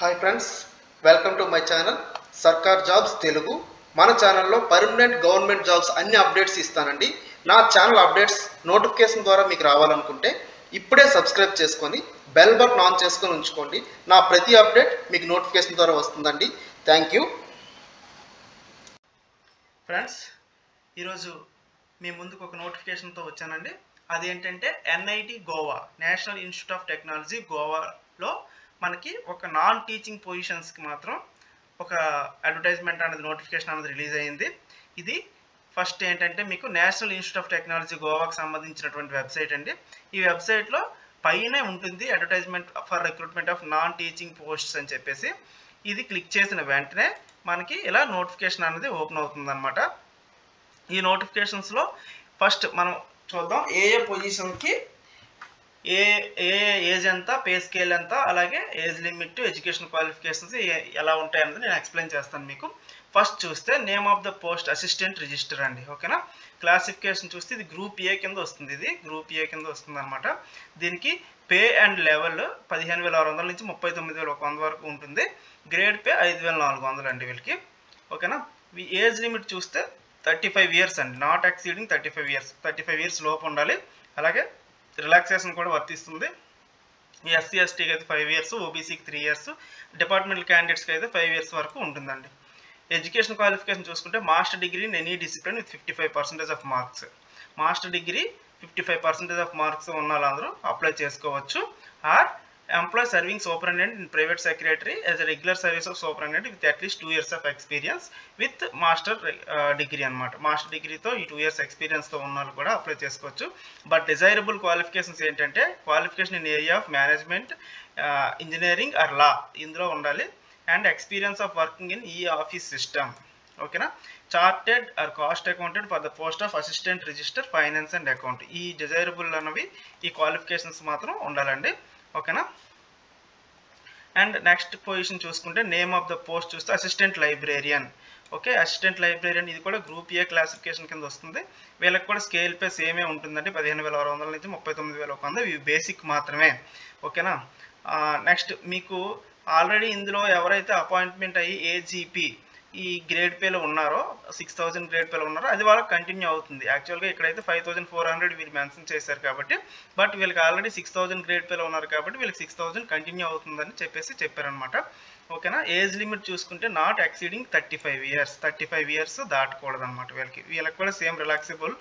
Hi friends, welcome to my channel సర్కార్ jobs Telugu. మన ఛానల్లో పర్మనెంట్ గవర్నమెంట్ జాబ్స్ అన్ని అప్డేట్స్ ఇస్తానండి. నా ఛానల్ అప్డేట్స్ నోటిఫికేషన్ ద్వారా మీకు రావాలనుకుంటే ఇప్పుడే సబ్స్క్రైబ్ చేసుకొని బెల్ బటన్ ఆన్ చేసుకొని ఉంచుకోండి. నా ప్రతి అప్డేట్ మీకు నోటిఫికేషన్ ద్వారా వస్తుందండి. Thank you friends. ఈరోజు మీ ముందుకు ఒక నోటిఫికేషన్తో వచ్చానండి. అదేంటంటే NIT Goa, national institute of technology గోవాలో మనకి ఒక నాన్ టీచింగ్ పొజిషన్స్కి మాత్రం ఒక అడ్వర్టైజ్మెంట్ అనేది నోటిఫికేషన్ అనేది రిలీజ్ అయ్యింది. ఇది ఫస్ట్ ఏంటంటే మీకు నేషనల్ ఇన్స్టిట్యూట్ ఆఫ్ టెక్నాలజీ గోవాకి సంబంధించినటువంటి వెబ్సైట్ అండి. ఈ వెబ్సైట్లో పైనే ఉంటుంది advertisement for recruitment of non teaching posts అని చెప్పేసి. ఇది క్లిక్ చేసిన వెంటనే మనకి ఇలా నోటిఫికేషన్ అనేది ఓపెన్ అవుతుంది అనమాట. ఈ నోటిఫికేషన్స్లో ఫస్ట్ మనం చూద్దాం ఏ పొజిషన్కి ఏ ఏజ్ ఎంత, పే స్కేల్ ఎంత, అలాగే ఏజ్ లిమిట్, ఎడ్యుకేషన్ క్వాలిఫికేషన్స్ ఎలా ఉంటాయన్నది నేను ఎక్స్ప్లెయిన్ చేస్తాను మీకు. ఫస్ట్ చూస్తే name of the post assistant register అండి. ఓకేనా. క్లాసిఫికేషన్ చూస్తే ఇది గ్రూప్ ఏ కింద వస్తుంది. ఇది గ్రూప్ ఏ కింద వస్తుంది అనమాట. దీనికి పే అండ్ లెవెల్ 15,600 నుంచి 39,100 వరకు ఉంటుంది. గ్రేడ్ పే 5,400 అండి వీళ్ళకి. ఓకేనా. ఏజ్ లిమిట్ చూస్తే 35 ఇయర్స్ అండి, నాట్ ఎక్సీడింగ్ 35 ఇయర్స్. 35 ఇయర్స్ లోపు ఉండాలి. అలాగే రిలాక్సేషన్ కూడా వర్తిస్తుంది. ఎస్సీ ఎస్టీకి అయితే 5 ఇయర్స్, ఓబీసీకి 3 ఇయర్స్, డిపార్ట్మెంటల్ క్యాండిడేట్స్కి అయితే 5 ఇయర్స్ వరకు ఉంటుందండి. ఎడ్యుకేషన్ క్వాలిఫికేషన్ చూసుకుంటే master degree in any discipline with 55% of marks. Master degree 55% of marks ఉన్న వాళ్ళందరూ అప్లై చేసుకోవచ్చు. Or employee serving superintendent in private secretary as a regular service of superintendent with at least 2 years of experience with master degree అనమాట. Master డిగ్రీతో ఈ 2 years ఎక్స్పీరియన్స్తో ఉన్న వాళ్ళు కూడా అప్లై చేసుకోవచ్చు. బట్ డిజైరబుల్ క్వాలిఫికేషన్స్ ఏంటంటే qualification in area of management, engineering are లా ఇందులో ఉండాలి. And experience of working in ఈ ఆఫీస్ సిస్టమ్. ఓకేనా. Chartered or cost accountant for the post of assistant register finance and account. ఈ desirable అనేవి ఈ qualifications మాత్రం ఉండాలండి. ఓకేనా. అండ్ నెక్స్ట్ పొజిషన్ చూసుకుంటే నేమ్ ఆఫ్ ద పోస్ట్ చూస్తే assistant librarian. Okay, assistant librarian ఇది కూడా గ్రూప్ ఏ క్లాసిఫికేషన్ కింద వస్తుంది. వీళ్ళకి కూడా స్కేల్ పే సేమే ఉంటుందండి, 15,600 నుంచి 39,100. ఇవి బేసిక్ మాత్రమే. ఓకేనా. నెక్స్ట్ మీకు ఆల్రెడీ ఇందులో ఎవరైతే అపాయింట్మెంట్ అయ్యి ఏజీపీ ఈ గ్రేడ్ పేలో ఉన్నారో, 6,000 గ్రేడ్ పేలో ఉన్నారో అది వాళ్ళకి కంటిన్యూ అవుతుంది. యాక్చువల్గా ఇక్కడైతే 5,400 వీళ్ళు మెన్షన్ చేశారు కాబట్టి, బట్ వీళ్ళకి ఆల్రెడీ 6,000 గ్రేడ్ పేలో ఉన్నారు కాబట్టి వీళ్ళకి 6,000 కంటిన్యూ అవుతుందని చెప్పారనమాట. ఓకేనా. ఏజ్ లిమిట్ చూసుకుంటే నాట్ ఎక్సీడింగ్ 35 ఇయర్స్. 35 ఇయర్స్ దాటకూడదనమాట. వీళ్ళకి కూడా సేమ్ రిలాక్సిబుల్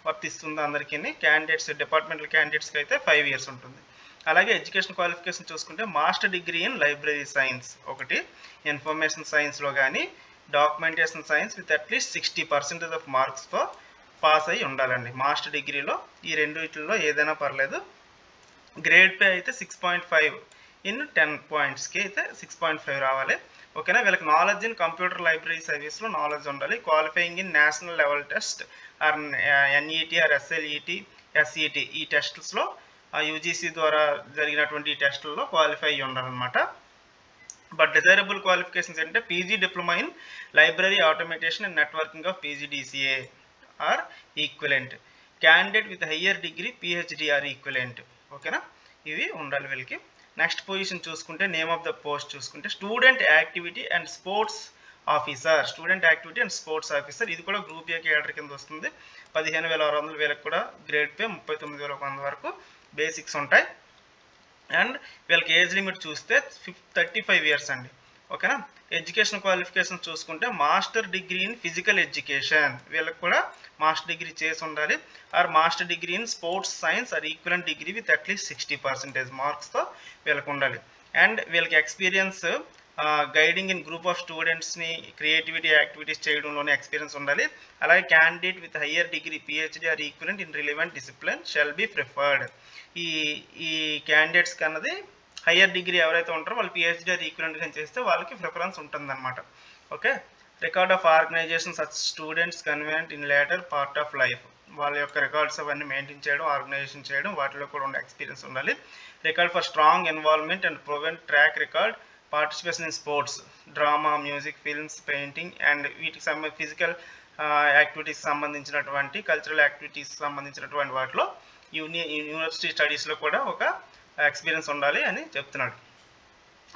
వర్తిస్తుంది అందరికీ. క్యాండిడేట్స్, డిపార్ట్మెంటల్ క్యాండిడేట్స్కి అయితే 5 ఇయర్స్ ఉంటుంది. అలాగే ఎడ్యుకేషన్ క్వాలిఫికేషన్ చూసుకుంటే master degree in library science ఒకటి, ఇన్ఫర్మేషన్ సైన్స్లో కానీ documentation science with at least 60% of మార్క్స్తో పాస్ అయ్యి ఉండాలండి. మాస్టర్ డిగ్రీలో ఈ రెండిట్లో ఏదైనా పర్లేదు. గ్రేడ్ పే అయితే 6.5 ఇన్ 10 పాయింట్స్కి అయితే 6.5 రావాలి. ఓకేనా. వీళ్ళకి నాలెడ్జ్ ఇన్ కంప్యూటర్ లైబ్రరీ సర్వీస్లో నాలెడ్జ్ ఉండాలి. Qualifying in national level test or NET or SLET, SET ఈ టెస్ట్స్లో యూజీసీ ద్వారా జరిగినటువంటి టెస్టుల్లో క్వాలిఫై అయ్యి ఉండాలన్నమాట. బట్ డిజైరబుల్ క్వాలిఫికేషన్స్ అంటే PG diploma in library automation and networking of PGDCA or equivalent. Candidate with higher degree PhD or equivalent. ఓకేనా. ఇవి ఉండాలి వీళ్ళకి. నెక్స్ట్ పొజిషన్ చూసుకుంటే నేమ్ ఆఫ్ ద పోస్ట్ చూసుకుంటే student activity and sports officer. Student activity and sports officer ఇది కూడా group A cadre కింద వస్తుంది. 15,600 వీళ్ళకి కూడా గ్రేడ్ పే 39,100 వరకు బేసిక్స్ ఉంటాయి. అండ్ వీళ్ళకి ఏజ్ లిమిట్ చూస్తే 35 ఇయర్స్ అండి. ఓకేనా. ఎడ్యుకేషన్ క్వాలిఫికేషన్ చూసుకుంటే master degree in physical education వీళ్ళకి కూడా మాస్టర్ డిగ్రీ చేసి ఉండాలి. Or master degree in sports science or equivalent degree with at least 60% మార్క్స్తో వీళ్ళకి ఉండాలి. అండ్ వీళ్ళకి experience guiding in group of స్టూడెంట్స్ని క్రియేటివిటీ యాక్టివిటీస్ చేయడంలోనే ఎక్స్పీరియన్స్ ఉండాలి. అలాగే candidate with higher degree PhD or equivalent in relevant discipline shall be preferred. ఈ క్యాండిడేట్స్కి అన్నది హయ్యర్ డిగ్రీ ఎవరైతే ఉంటారో వాళ్ళు పిహెచ్డి ఆర్ ఈక్వలెంట్గా చేస్తే వాళ్ళకి ప్రిఫరెన్స్ ఉంటుందన్నమాట. Okay. Record of organisation such students convent in later part of life. వాళ్ళ యొక్క రికార్డ్స్ అవన్నీ మెయింటైన్ చేయడం, ఆర్గనైజేషన్ చేయడం, వాటిలో కూడా ఉండే ఎక్స్పీరియన్స్ ఉండాలి. Record for strong involvement and proven track record participation in sports, drama, music, films, painting and వీటికి ఫిజికల్ యాక్టివిటీస్ సంబంధించినటువంటి, కల్చరల్ యాక్టివిటీస్ సంబంధించినటువంటి వాటిలో యూనివర్సిటీ స్టడీస్లో కూడా ఒక ఎక్స్పీరియన్స్ ఉండాలి అని చెప్తున్నాడు.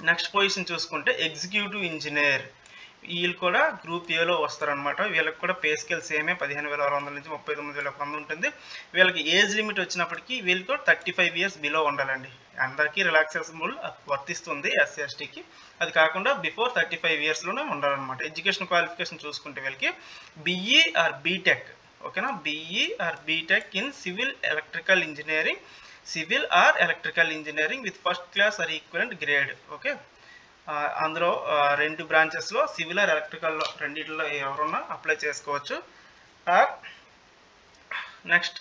నెక్స్ట్ పొజిషన్ చూసుకుంటే ఎగ్జిక్యూటివ్ ఇంజనీర్, వీళ్ళు కూడా గ్రూప్ ఏలో వస్తారనమాట. వీళ్ళకి కూడా పే స్కేల్ సేమే 15,600 నుంచి 39,100 ఉంటుంది. వీళ్ళకి ఏజ్ లిమిట్ వచ్చినప్పటికీ వీళ్ళకి 35 ఇయర్స్ బిలో ఉండాలండి. అందరికీ రిలాక్సేషన్ వర్తిస్తుంది ఎస్సీ ఎస్టీకి. అది కాకుండా బిఫోర్ 35 ఇయర్స్లోనే ఉండాలన్నమాట. ఎడ్యుకేషన్ క్వాలిఫికేషన్ చూసుకుంటే వీళ్ళకి బిఈ ఆర్ బీటెక్, ఓకేనా, BE or BTech in civil electrical engineering, civil or electrical engineering with first class or equivalent grade. Okay, అందులో 2 బ్రాంచెస్లో సివిల్ ఆర్ ఎలక్ట్రికల్లో రెండింటిలో ఎవరున్నా అప్లై చేసుకోవచ్చు. నెక్స్ట్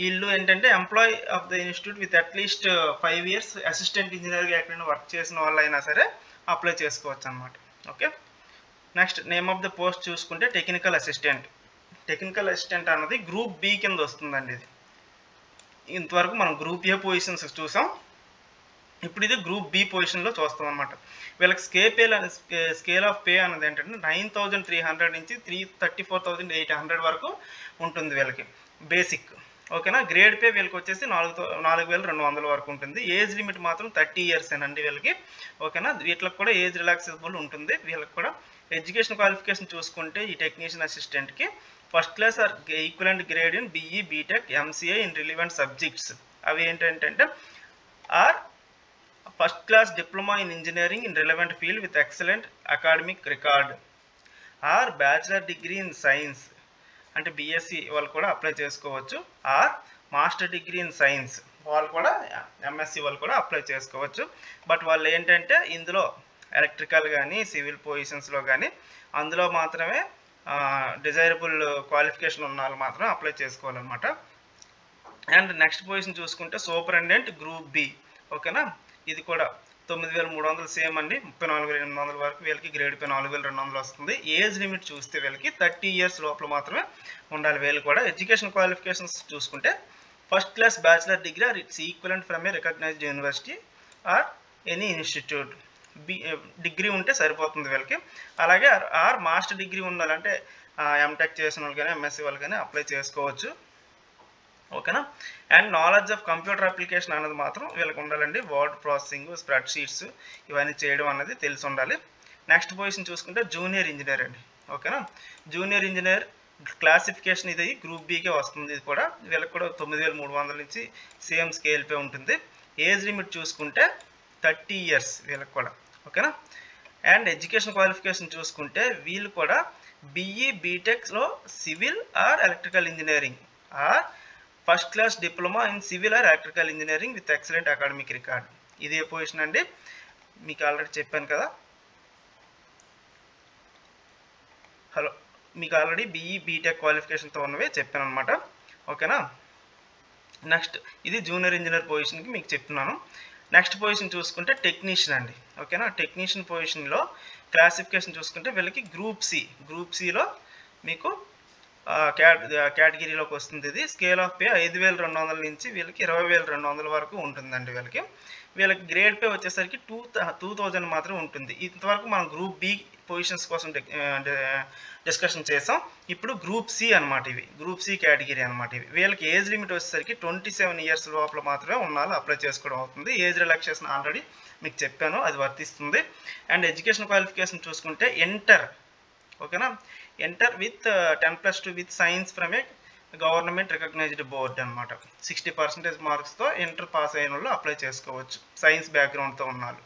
వీళ్ళు ఏంటంటే employee of the institute with at least 5 years assistant ఇంజనీర్గా ఎక్కడైనా work చేసిన వాళ్ళైనా సరే అప్లై చేసుకోవచ్చు అనమాట. Okay, next name of the post చూసుకుంటే టెక్నికల్ అసిస్టెంట్. టెక్నికల్ అసిస్టెంట్ అన్నది గ్రూప్ బి కింద వస్తుందండి. ఇది ఇంతవరకు మనం గ్రూప్ ఏ పొజిషన్స్ చూసాం, ఇప్పుడు ఇది గ్రూప్ బి పొజిషన్లో చూస్తాం అనమాట. వీళ్ళకి స్కేల్ ఆఫ్ పే అనేది ఏంటంటే 9,300 నుంచి 34,800 వరకు ఉంటుంది వీళ్ళకి బేసిక్. ఓకేనా, గ్రేడ్ పే వీళ్ళకి వచ్చేసి 4,200 వరకు ఉంటుంది. ఏజ్ లిమిట్ మాత్రం 30 ఇయర్స్ అండి వీళ్ళకి. ఓకేనా, వీటికి కూడా ఏజ్ రిలాక్సేబుల్ ఉంటుంది వీళ్ళకి కూడా. ఎడ్యుకేషన్ క్వాలిఫికేషన్ చూసుకుంటే ఈ టెక్నీషియన్ అసిస్టెంట్కి first class or equivalent grade in BE BTech MCA in relevant subjects. అవి ఏంటంటే or first class diploma in engineering in relevant field with excellent academic record, or bachelor degree in science అంటే BSc వాళ్ళు కూడా apply చేసుకోవచ్చు, or master degree in science వాళ్ళు కూడా, MSc వాళ్ళు కూడా అప్లై చేసుకోవచ్చు. బట్ వాళ్ళు ఏంటంటే ఇందులో ఎలక్ట్రికల్ కానీ సివిల్ పొజిషన్స్లో కానీ అందులో మాత్రమే డిజైరబుల్ క్వాలిఫికేషన్ ఉన్న వాళ్ళు మాత్రం అప్లై చేసుకోవాలన్నమాట. అండ్ నెక్స్ట్ పొజిషన్ చూసుకుంటే సూపరింటెండెంట్ గ్రూప్ బి. ఓకేనా, ఇది కూడా 9,300 సేమ్ అండి. 34,800 వరకు వీళ్ళకి గ్రేడ్ పే 4,200 వస్తుంది. ఏజ్ లిమిట్ చూస్తే వీళ్ళకి 30 ఇయర్స్ లోపల మాత్రమే ఉండాలి వీళ్ళు కూడా. ఎడ్యుకేషన్ క్వాలిఫికేషన్స్ చూసుకుంటే first class bachelor degree or its equivalent from a recognised university or any institute. Degree ఉంటే సరిపోతుంది వీళ్ళకి. అలాగే ఆర్ మాస్టర్ డిగ్రీ ఉండాలంటే ఎంటెక్ చేసిన వాళ్ళు కానీ ఎంఎస్సీ వాళ్ళు కానీ అప్లై చేసుకోవచ్చు. ఓకేనా, and knowledge of computer application అనేది మాత్రం వీళ్ళకి ఉండాలండి. వర్డ్ ప్రాసెసింగ్, స్ప్రెడ్ షీట్స్ ఇవన్నీ చేయడం అనేది తెలిసి ఉండాలి. నెక్స్ట్ పొజిషన్ చూసుకుంటే జూనియర్ ఇంజనీర్ అండి. ఓకేనా, జూనియర్ ఇంజనీర్ క్లాసిఫికేషన్ ఇది గ్రూప్ బికే వస్తుంది. ఇది కూడా వీళ్ళకి కూడా 9,300 నుంచి సేమ్ స్కేల్ పే ఉంటుంది. ఏజ్ లిమిట్ చూసుకుంటే 30 ఇయర్స్ వీళ్ళకి కూడా. ఓకేనా, అండ్ ఎడ్యుకేషన్ క్వాలిఫికేషన్ చూసుకుంటే వీళ్ళు కూడా బిఈ బీటెక్లో civil or electrical engineering or first class diploma in civil or electrical engineering with excellent academic record. ఇదే పొజిషన్ అండి, మీకు ఆల్రెడీ చెప్పాను కదా. హలో, మీకు ఆల్రెడీ బిఈ బీటెక్ క్వాలిఫికేషన్తో ఉన్నవే చెప్పాను అనమాట. ఓకేనా, నెక్స్ట్ ఇది జూనియర్ ఇంజనీర్ పొజిషన్కి మీకు చెప్తున్నాను. నెక్స్ట్ పొజిషన్ చూసుకుంటే టెక్నీషియన్ అండి. ఓకేనా, టెక్నీషియన్ పొజిషన్లో క్లాసిఫికేషన్ చూసుకుంటే వీళ్ళకి గ్రూప్ సిలో మీకు కేటగిరీలోకి వస్తుంది. ఇది స్కేల్ ఆఫ్ పే 5,200 నుంచి వీళ్ళకి 20,200 వరకు ఉంటుందండి వీళ్ళకి. వీళ్ళకి గ్రేడ్ పే వచ్చేసరికి 2,000 మాత్రం ఉంటుంది. ఇంతవరకు మనం గ్రూప్ బి పొజిషన్స్ కోసం డిస్కషన్ చేసాం. ఇప్పుడు గ్రూప్ సి అనమాట. ఇవి గ్రూప్ సి కేటగిరీ అనమాట. ఇవి వీళ్ళకి ఏజ్ లిమిట్ వచ్చేసరికి 27 ఇయర్స్ లోపల మాత్రమే ఉన్నాళ్ళు అప్లై చేసుకోవడం అవుతుంది. ఏజ్ రిలాక్సేషన్ ఆల్రెడీ మీకు చెప్పాను, అది వర్తిస్తుంది. అండ్ ఎడ్యుకేషన్ క్వాలిఫికేషన్ చూసుకుంటే ఇంటర్. ఓకేనా, inter with 10+2 with science from a government recognised board అనమాట. 60% మార్క్స్తో ఇంటర్ పాస్ అయిన వాళ్ళు అప్లై చేసుకోవచ్చు, సైన్స్ బ్యాక్గ్రౌండ్తో ఉన్నారు.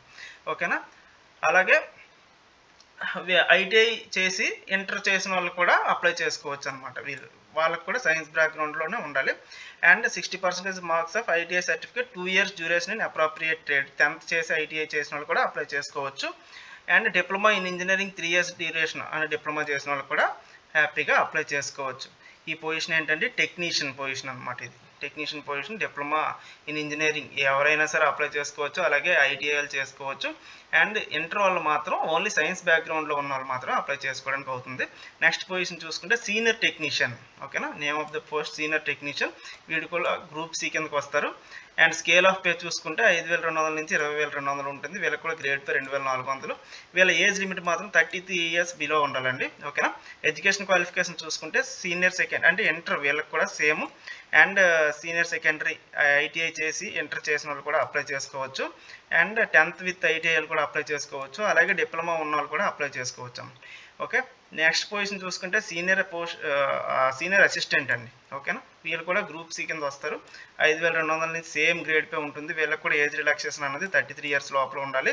ఓకేనా, అలాగే ఐటీఐ చేసి ఇంటర్ చేసిన వాళ్ళు కూడా అప్లై చేసుకోవచ్చు అనమాట. వాళ్ళకి కూడా సైన్స్ బ్యాక్గ్రౌండ్లోనే ఉండాలి. And 60% marks of ITI certificate 2 years duration in appropriate trade. 10th చేసి ఐటీఐ చేసిన వాళ్ళు కూడా అప్లై చేసుకోవచ్చు. And diploma in engineering 3 years duration అని డిప్లొమా చేసిన వాళ్ళు కూడా హ్యాపీగా అప్లై చేసుకోవచ్చు. ఈ పొజిషన్ ఏంటంటే టెక్నీషియన్ పొజిషన్ అనమాట. ఇది technician position, diploma in engineering ఎవరైనా సరే అప్లై చేసుకోవచ్చు, అలాగే ఐటీఐలు చేసుకోవచ్చు. అండ్ ఇంటర్ వాళ్ళు మాత్రం ఓన్లీ సైన్స్ బ్యాక్గ్రౌండ్లో ఉన్న వాళ్ళు మాత్రం అప్లై చేసుకోవడానికి అవుతుంది. నెక్స్ట్ పొజిషన్ చూసుకుంటే సీనియర్ టెక్నీషియన్. ఓకేనా. Name of the post senior technician, వీడు కూడా గ్రూప్ సి కిందకి వస్తారు. అండ్ స్కేల్ ఆఫ్ పే చూసుకుంటే 5,200 నుంచి 20,200 ఉంటుంది. వీళ్ళకి కూడా గ్రేడ్ పే 2,400. వీళ్ళ ఏజ్ లిమిట్ మాత్రం 33 ఇయర్స్ బిలో ఉండాలండి, ఓకేనా. ఎడ్యుకేషన్ క్వాలిఫికేషన్ చూసుకుంటే సీనియర్ సెకండ్ అంటే ఇంటర్ వీళ్ళకి కూడా same, and senior secondary ITI చేసి ఇంటర్ చేసిన వాళ్ళు కూడా అప్లై చేసుకోవచ్చు, అండ్ 10th విత్ ఐటీఐలు కూడా అప్లై చేసుకోవచ్చు, అలాగే డిప్లొమా ఉన్న వాళ్ళు కూడా అప్లై చేసుకోవచ్చు. ఓకే, నెక్స్ట్ పొజిషన్ చూసుకుంటే సీనియర్ అసిస్టెంట్ అండి, ఓకేనా. వీళ్ళు కూడా గ్రూప్ సి కింద వస్తారు. 5,200 నుంచి సేమ్ గ్రేడ్ పే ఉంటుంది. వీళ్ళకి కూడా ఏజ్ రిలాక్సేషన్ అనేది 33 ఇయర్స్ లోపల ఉండాలి.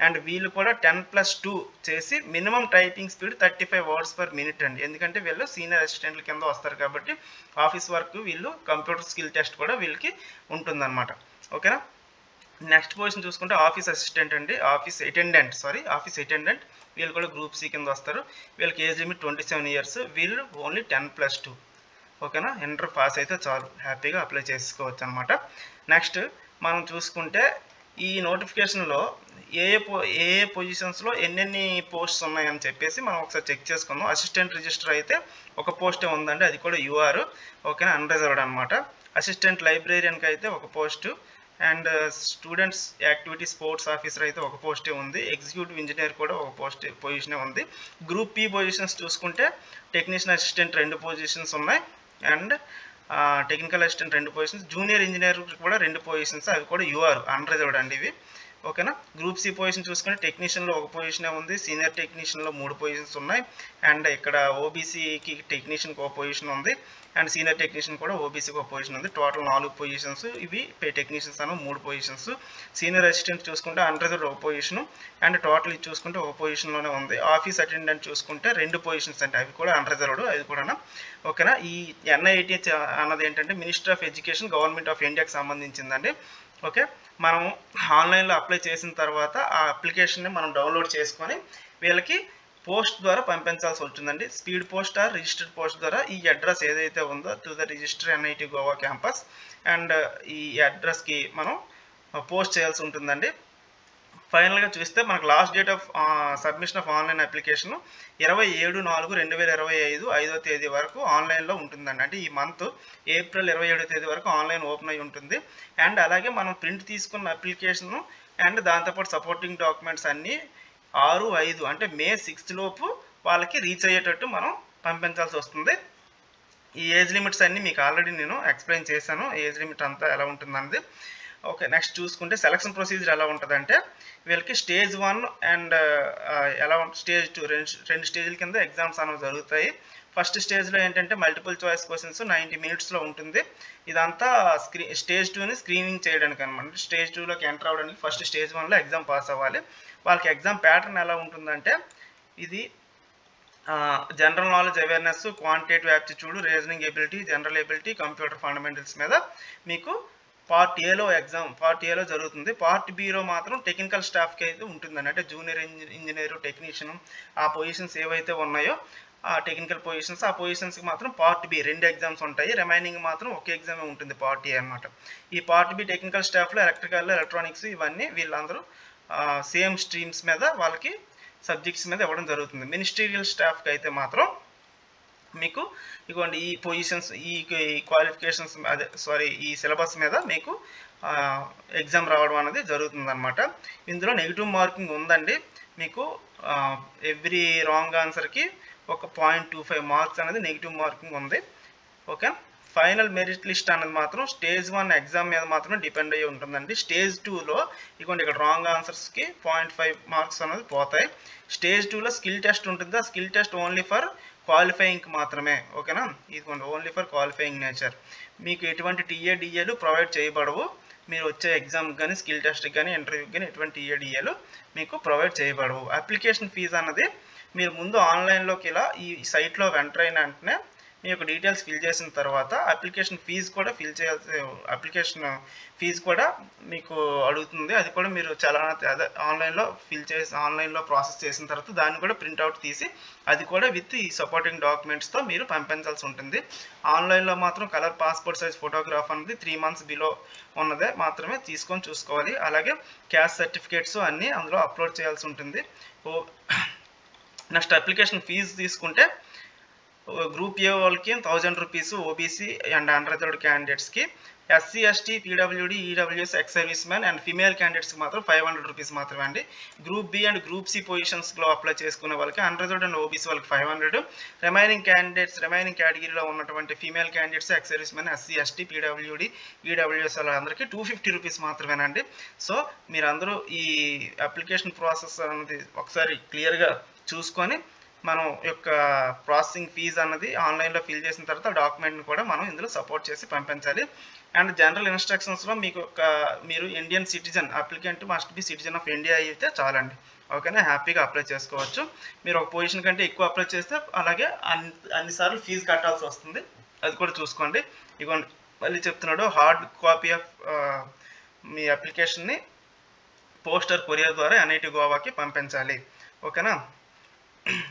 అండ్ వీళ్ళు కూడా 10+2 చేసి minimum typing speed 35 words per minute అండి, ఎందుకంటే వీళ్ళు సీనియర్ అసిస్టెంట్ల కింద వస్తారు కాబట్టి ఆఫీస్ వర్క్ వీళ్ళు కంప్యూటర్ స్కిల్ టెస్ట్ కూడా వీళ్ళకి ఉంటుందన్నమాట, ఓకేనా. నెక్స్ట్ పొజిషన్ చూసుకుంటే ఆఫీస్ అసిస్టెంట్ అండి, ఆఫీస్ అటెండెంట్. వీళ్ళు కూడా గ్రూప్ సి కింద వస్తారు. వీళ్ళకి ఏజ్ లిమిట్ 27 ఇయర్స్. వీళ్ళు ఓన్లీ 10+2, ఓకేనా. ఇంటర్ పాస్ అయితే చాలు, హ్యాపీగా అప్లై చేసుకోవచ్చు అనమాట. నెక్స్ట్ మనం చూసుకుంటే ఈ నోటిఫికేషన్లో ఏ పొజిషన్స్లో ఎన్నెన్ని పోస్ట్స్ ఉన్నాయని చెప్పేసి మనం ఒకసారి చెక్ చేసుకుందాం. అసిస్టెంట్ రిజిస్టర్ అయితే ఒక పోస్టే ఉందండి, అది కూడా యూఆర్, ఓకేనా, అన్రిజర్వ్డ్ అనమాట. అసిస్టెంట్ లైబ్రేరియన్కి అయితే ఒక post, and students activity sports officer అయితే ఒక పోస్టే ఉంది. ఎగ్జిక్యూటివ్ ఇంజనీర్ కూడా ఒక పొజిషనే ఉంది. గ్రూప్ పి పొజిషన్స్ చూసుకుంటే టెక్నీషియన్ అసిస్టెంట్ 2 పొజిషన్స్ ఉన్నాయి, and technical assistant 2 positions, junior engineer కూడా 2 పొజిషన్స్, అవి కూడా యూఆర్ అన్రిజర్వ్డ్ అండి ఇవి, ఓకేనా. గ్రూప్ సి పొజిషన్ చూసుకుంటే టెక్నీషియన్లో ఒక పొజిషనే ఉంది, సీనియర్ టెక్నీషియన్లో 3 పొజిషన్స్ ఉన్నాయి, అండ్ ఇక్కడ ఓబీసీకి టెక్నీషియన్కి ఒక పొజిషన్ ఉంది, అండ్ సీనియర్ టెక్నీషియన్ కూడా ఓబీసీకి ఒక పొజిషన్ ఉంది. టోటల్ 4 పొజిషన్స్ ఇవి. టెక్నీషియన్స్ అన్న 3 పొజిషన్స్. సీనియర్ అసిస్టెంట్ చూసుకుంటే అన్రిజర్వ్డ్ ఒక పొజిషన్, అండ్ టోటల్ ఇది చూసుకుంటే ఒక పొజిషన్లోనే ఉంది. ఆఫీస్ అటెండెంట్ చూసుకుంటే 2 పొజిషన్స్ అంటే అవి కూడా అన్రిజర్వ్డ్, అవి కూడా, ఓకేనా. ఈ ఎన్ఐటి అన్నది ఏంటంటే ministry of education government of ఇండియాకి సంబంధించిందండి, ఓకే. మనం ఆన్లైన్లో అప్లై చేసిన తర్వాత ఆ అప్లికేషన్ని మనం డౌన్లోడ్ చేసుకొని వీళ్ళకి పోస్ట్ ద్వారా పంపించాల్సి ఉంటుందండి. Speed post or registered post ద్వారా ఈ అడ్రస్ ఏదైతే ఉందో to the register NIT Goa campus, and ఈ అడ్రస్కి మనం పోస్ట్ చేయాల్సి ఉంటుందండి. ఫైనల్గా చూస్తే మనకు last date of submission of online application 27/4/2025 5వ తేదీ వరకు ఆన్లైన్లో ఉంటుందండి. అంటే ఈ మంత్ ఏప్రిల్ 27వ తేదీ వరకు ఆన్లైన్ ఓపెన్ అయి ఉంటుంది. అండ్ అలాగే మనం ప్రింట్ తీసుకున్న అప్లికేషన్ అండ్ దాంతోపాటు సపోర్టింగ్ డాక్యుమెంట్స్ అన్నీ 6/5 అంటే మే 6th లోపు వాళ్ళకి రీచ్ అయ్యేటట్టు మనం పంపించాల్సి వస్తుంది. ఈ ఏజ్ లిమిట్స్ అన్నీ మీకు ఆల్రెడీ నేను ఎక్స్ప్లెయిన్ చేశాను, ఏజ్ లిమిట్ అంతా ఎలా ఉంటుందన్నది, ఓకే. నెక్స్ట్ చూసుకుంటే సెలక్షన్ ప్రొసీజర్ ఎలా ఉంటుందంటే వీళ్ళకి స్టేజ్ 1 అండ్ ఎలా స్టేజ్ 2 రెండు స్టేజ్ల కింద ఎగ్జామ్స్ అనేవి జరుగుతాయి. ఫస్ట్ స్టేజ్లో ఏంటంటే మల్టిపుల్ చాయిస్ క్వశ్చన్స్ 90 minutesలో ఉంటుంది. ఇదంతా స్టేజ్ 2ని స్క్రీనింగ్ చేయడానికి అనమాట. స్టేజ్ 2లోకి ఎంటర్ అవ్వడానికి ఫస్ట్ స్టేజ్ 1లో ఎగ్జామ్ పాస్ అవ్వాలి. వాళ్ళకి ఎగ్జామ్ ప్యాటర్న్ ఎలా ఉంటుందంటే ఇది general knowledge awareness, quantitative aptitude, reasoning ability, general ability, computer fundamentals మీద మీకు పార్ట్ ఏలో జరుగుతుంది. పార్ట్ బిలో మాత్రం టెక్నికల్ స్టాఫ్కి అయితే ఉంటుందండి. అంటే జూనియర్ ఇంజనీర్, టెక్నీషియన్ ఆ పొజిషన్స్ ఏవైతే ఉన్నాయో ఆ టెక్నికల్ పొజిషన్స్, ఆ పొజిషన్స్కి మాత్రం పార్ట్ బి 2 ఎగ్జామ్స్ ఉంటాయి. రిమైనింగ్ మాత్రం ఒక ఎగ్జామే ఉంటుంది, పార్ట్ ఏ అనమాట. ఈ పార్ట్ బి టెక్నికల్ స్టాఫ్లో ఎలక్ట్రికల్, ఎలక్ట్రానిక్స్ ఇవన్నీ వీళ్ళందరూ సేమ్ స్ట్రీమ్స్ మీద వాళ్ళకి సబ్జెక్ట్స్ మీద ఇవ్వడం జరుగుతుంది. మినిస్టీరియల్ స్టాఫ్కి అయితే మాత్రం మీకు ఇదిగోండి ఈ పొజిషన్స్, ఈ క్వాలిఫికేషన్స్ ఈ సిలబస్ మీద మీకు ఎగ్జామ్ రావడం అనేది జరుగుతుంది అనమాట. ఇందులో నెగిటివ్ మార్కింగ్ ఉందండి మీకు. ఎవ్రీ రాంగ్ ఆన్సర్కి ఒక 0.25 మార్క్స్ అనేది నెగిటివ్ మార్కింగ్ ఉంది, ఓకే. ఫైనల్ మెరిట్ లిస్ట్ అనేది మాత్రం స్టేజ్ 1 ఎగ్జామ్ మీద మాత్రమే డిపెండ్ అయ్యి ఉంటుందండి. స్టేజ్ 2లో ఇదిగోండి ఇక్కడ రాంగ్ ఆన్సర్స్కి 0.5 మార్క్స్ అనేది పోతాయి. స్టేజ్ 2లో స్కిల్ టెస్ట్ ఉంటుంది. ఆ స్కిల్ టెస్ట్ ఓన్లీ ఫర్ క్వాలిఫైయింగ్కి మాత్రమే, ఓకేనా. ఇదిగోండి ఓన్లీ ఫర్ క్వాలిఫైయింగ్ నేచర్. మీకు ఎటువంటి టీఏడిఏలు ప్రొవైడ్ చేయబడవు. మీరు వచ్చే ఎగ్జామ్కి కానీ, స్కిల్ టెస్ట్కి కానీ, ఇంటర్వ్యూకి కానీ ఎటువంటి టీఏడిఏలు మీకు ప్రొవైడ్ చేయబడవు. అప్లికేషన్ ఫీజు అన్నది మీరు ముందు ఆన్లైన్లోకి ఇలా ఈ సైట్లో ఎంటర్ అయిన వెంటనే మీ యొక్క డీటెయిల్స్ ఫిల్ చేసిన తర్వాత అప్లికేషన్ ఫీజు కూడా అప్లికేషన్ ఫీజు కూడా మీకు అడుగుతుంది. అది కూడా మీరు అదే ఆన్లైన్లో ప్రాసెస్ చేసిన తర్వాత దాన్ని కూడా ప్రింట్అవుట్ తీసి అది కూడా విత్ ఈ సపోర్టింగ్ డాక్యుమెంట్స్తో మీరు పంపించాల్సి ఉంటుంది. ఆన్లైన్లో మాత్రం కలర్ పాస్పోర్ట్ సైజ్ ఫోటోగ్రాఫ్ అనేది 3 months బిలో ఉన్నదే మాత్రమే తీసుకొని చూసుకోవాలి. అలాగే క్యాస్ట్ సర్టిఫికేట్స్ అన్నీ అందులో అప్లోడ్ చేయాల్సి ఉంటుంది. నెక్స్ట్ అప్లికేషన్ ఫీజు తీసుకుంటే గ్రూప్ ఏ వాళ్ళకి 1000 రూపీస్, ఓబీసీ అండ్ అన్రిజర్వ్డ్ క్యాండిడేట్స్కి, SC ST PWD EWS ex serviceman and female క్యాండిడేట్స్కి మాత్రం 500 రూపీస్ మాత్రమే అండి. Group B and group C పొజిషన్స్లో అప్లై చేసుకునే వాళ్ళకి అన్రిజర్వ్డ్ అండ్ ఓబీసీ వాళ్ళకి 500, రిమైనింగ్ కేటగిరీలో ఉన్నటువంటి female candidates, ex service man, SC ST PWD EWS వాళ్ళందరికీ 250 రూపీస్ మాత్రమేనండి. సో మీరందరూ ఈ అప్లికేషన్ ప్రాసెస్ అనేది ఒకసారి క్లియర్గా చూసుకొని మనం యొక్క ప్రాసెసింగ్ ఫీజు అన్నది ఆన్లైన్లో ఫిల్ చేసిన తర్వాత డాక్యుమెంట్ని కూడా మనం ఇందులో సపోర్ట్ చేసి పంపించాలి. అండ్ జనరల్ ఇన్స్ట్రక్షన్స్లో మీరు Indian citizen, applicant must be citizen of India అయితే చాలండి. ఓకేనా, హ్యాపీగా అప్లై చేసుకోవచ్చు. మీరు ఒక పొజిషన్ కంటే ఎక్కువ అప్లై చేస్తే అలాగే అన్నిసార్లు ఫీజు కట్టాల్సి వస్తుంది, అది కూడా చూసుకోండి. ఇగోండి మళ్ళీ చెప్తున్నాడు, హార్డ్ కాపీ ఆఫ్ మీ అప్లికేషన్ని పోస్టర్ కొరియర్ ద్వారా ఎన్ఐటి గోవాకి పంపించాలి. ఓకేనా,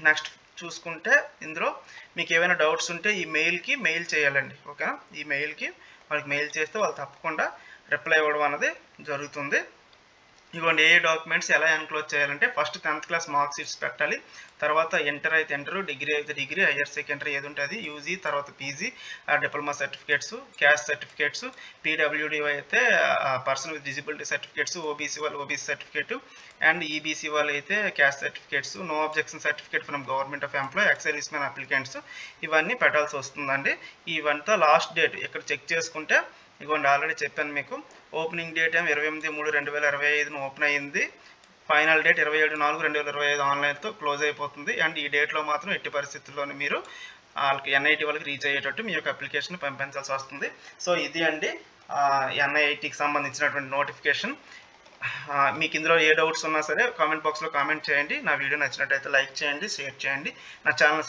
నెక్స్ట్ చూసుకుంటే ఇందులో మీకు ఏమైనా డౌట్స్ ఉంటే ఈ మెయిల్కి మెయిల్ చేయాలండి. ఓకేనా, ఈ మెయిల్కి వాళ్ళకి మెయిల్ చేస్తే వాళ్ళు తప్పకుండా రిప్లై ఇవ్వడం అనేది జరుగుతుంది. ఇవ్వండి ఏ డాక్యుమెంట్స్ ఎలా ఎన్క్లోజ్ చేయాలంటే first 10th class mark sheets పెట్టాలి, తర్వాత ఇంటర్ అయితే ఇంటర్, డిగ్రీ అయితే డిగ్రీ, హైయర్ సెకండరీ ఏది ఉంటుంది యూజీ, తర్వాత PG, diploma certificates, caste certificates, PWD అయితే person with disability certificates, OBC వాళ్ళు ఓబీసీ సర్టిఫికేట్ అండ్ ఈబీసీ వాళ్ళు అయితే caste certificates, no objection certificate from government of employ, ex serviceman applicants ఇవన్నీ పెట్టాల్సి వస్తుందండి. ఇవంతా లాస్ట్ డేట్ ఇక్కడ చెక్ చేసుకుంటే ఇదిగోండి ఆల్రెడీ చెప్పాను మీకు, ఓపెనింగ్ డేట్ ఏమో 28/3/2025 ఓపెన్ అయ్యింది, ఫైనల్ డేట్ 27/4/2025 ఆన్లైన్తో క్లోజ్ అయిపోతుంది. అండ్ ఈ డేట్లో మాత్రం ఎట్టి పరిస్థితుల్లోనే మీరు వాళ్ళకి ఎన్ఐటి వాళ్ళకి రీచ్ అయ్యేటట్టు మీ యొక్క అప్లికేషన్ పంపించాల్సి వస్తుంది. సో ఇది అండి ఎన్ఐటికి సంబంధించినటువంటి నోటిఫికేషన్. మీకు ఇందులో ఏ డౌట్స్ ఉన్నా సరే కామెంట్ బాక్స్లో కామెంట్ చేయండి. నా వీడియో నచ్చినట్టయితే లైక్ చేయండి, షేర్ చేయండి, నా ఛానల్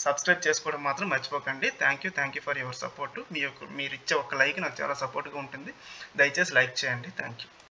సబ్స్క్రైబ్ చేసుకోవడం మాత్రం మర్చిపోకండి. Thank you for your support. మీరు ఇచ్చే ఒక లైక్ నాకు చాలా సపోర్ట్గా ఉంటుంది, దయచేసి లైక్ చేయండి. Thank you.